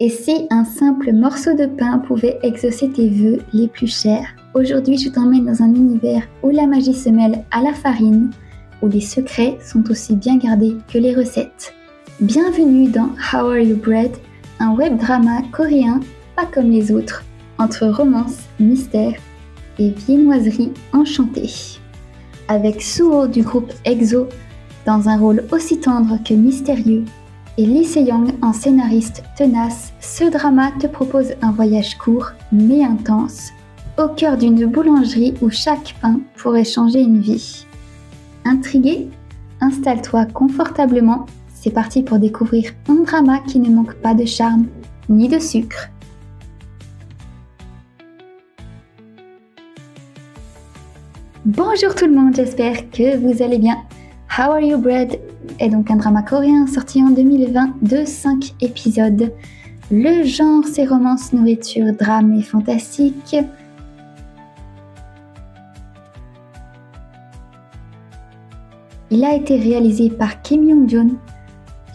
Et si un simple morceau de pain pouvait exaucer tes vœux les plus chers? Aujourd'hui, je t'emmène dans un univers où la magie se mêle à la farine, où les secrets sont aussi bien gardés que les recettes. Bienvenue dans How Are You Bread, un web drama coréen pas comme les autres, entre romance, mystère et viennoiserie enchantée. Avec Suho du groupe EXO dans un rôle aussi tendre que mystérieux, et Lee Se-young en scénariste tenace, ce drama te propose un voyage court mais intense, au cœur d'une boulangerie où chaque pain pourrait changer une vie. Intrigué? Installe-toi confortablement, c'est parti pour découvrir un drama qui ne manque pas de charme ni de sucre. Bonjour tout le monde, j'espère que vous allez bien. How Are You Bread est donc un drama coréen sorti en 2020 de 5 épisodes. Le genre c'est romance, nourriture, drame et fantastique. Il a été réalisé par Kim Young-joon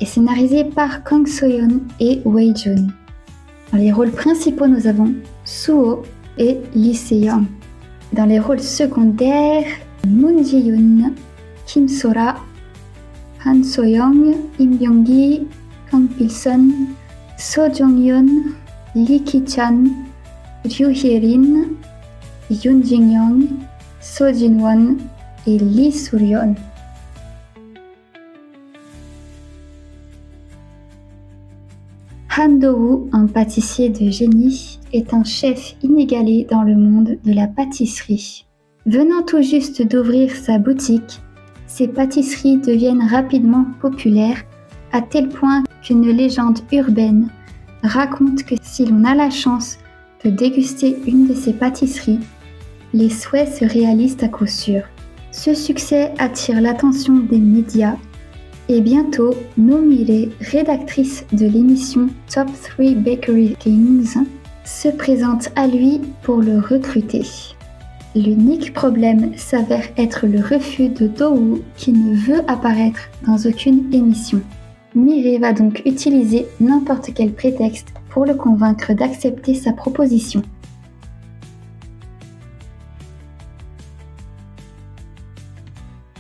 et scénarisé par Kang So-yeon et Wei Jun. Dans les rôles principaux, nous avons Suho et Lee Se-young. Dans les rôles secondaires, Moon Ji-yoon, Kim So-ra, Han So-young, Im Byung-gi, Kang Pil-sun, So Jong-yeon, Lee Ki-chan, Ryu Hye-rin, Yoon Jin-young, So Jin-won et Lee Sur-yeon. Han Do-woo, un pâtissier de génie, est un chef inégalé dans le monde de la pâtisserie. Venant tout juste d'ouvrir sa boutique, ses pâtisseries deviennent rapidement populaires, à tel point qu'une légende urbaine raconte que si l'on a la chance de déguster une de ses pâtisseries, les souhaits se réalisent à coup sûr. Ce succès attire l'attention des médias. Et bientôt, No-mire, rédactrice de l'émission Top 3 Bakery Kings, se présente à lui pour le recruter. L'unique problème s'avère être le refus de Do-woo qui ne veut apparaître dans aucune émission. Mire va donc utiliser n'importe quel prétexte pour le convaincre d'accepter sa proposition.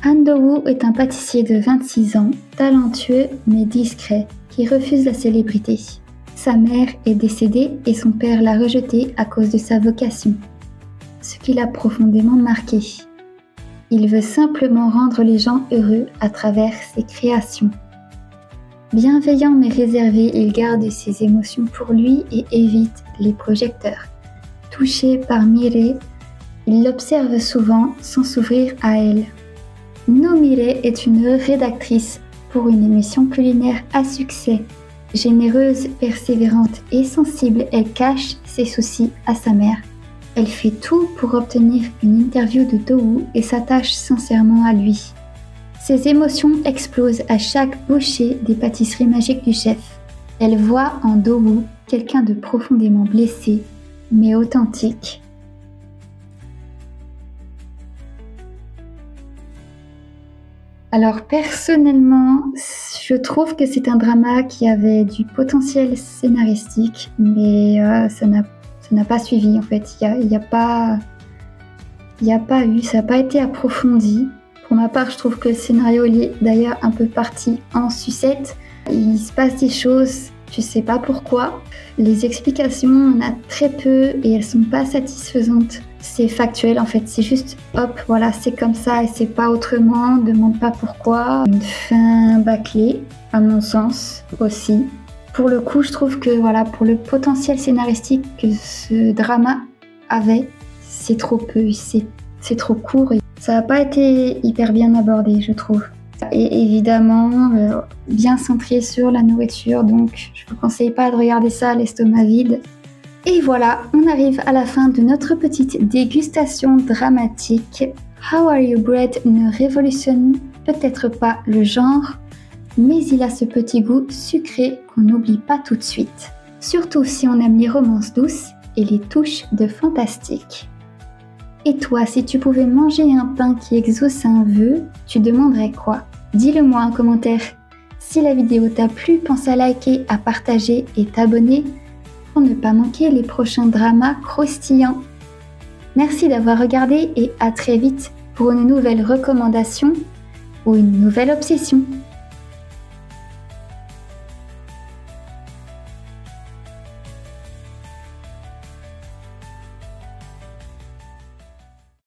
Han Do-woo est un pâtissier de 26 ans, talentueux mais discret, qui refuse la célébrité. Sa mère est décédée et son père l'a rejeté à cause de sa vocation, ce qui l'a profondément marqué. Il veut simplement rendre les gens heureux à travers ses créations. Bienveillant mais réservé, il garde ses émotions pour lui et évite les projecteurs. Touché par Mire, il l'observe souvent sans s'ouvrir à elle. No-mire est une rédactrice pour une émission culinaire à succès. Généreuse, persévérante et sensible, elle cache ses soucis à sa mère. Elle fait tout pour obtenir une interview de Do-woo et s'attache sincèrement à lui. Ses émotions explosent à chaque bouchée des pâtisseries magiques du chef. Elle voit en Do-woo quelqu'un de profondément blessé, mais authentique. Alors personnellement, je trouve que c'est un drama qui avait du potentiel scénaristique, mais ça n'a pas suivi en fait. Ça n'a pas été approfondi. Pour ma part, je trouve que le scénario est d'ailleurs un peu parti en sucette. Il se passe des choses, je sais pas pourquoi. Les explications, on a très peu et elles sont pas satisfaisantes. C'est factuel en fait, c'est juste hop, voilà, c'est comme ça et c'est pas autrement, demande pas pourquoi. Une fin bâclée, à mon sens aussi. Pour le coup, je trouve que voilà, pour le potentiel scénaristique que ce drama avait, c'est trop peu, c'est trop court et ça n'a pas été hyper bien abordé, je trouve. Et évidemment, bien centré sur la nourriture, donc je vous conseille pas de regarder ça à l'estomac vide. Et voilà, on arrive à la fin de notre petite dégustation dramatique. How Are You Bread ne révolutionne peut-être pas le genre, mais il a ce petit goût sucré qu'on n'oublie pas tout de suite. Surtout si on aime les romances douces et les touches de fantastique. Et toi, si tu pouvais manger un pain qui exauce un vœu, tu demanderais quoi? Dis-le moi en commentaire. Si la vidéo t'a plu, pense à liker, à partager et t'abonner pour ne pas manquer les prochains dramas croustillants. Merci d'avoir regardé et à très vite pour une nouvelle recommandation ou une nouvelle obsession.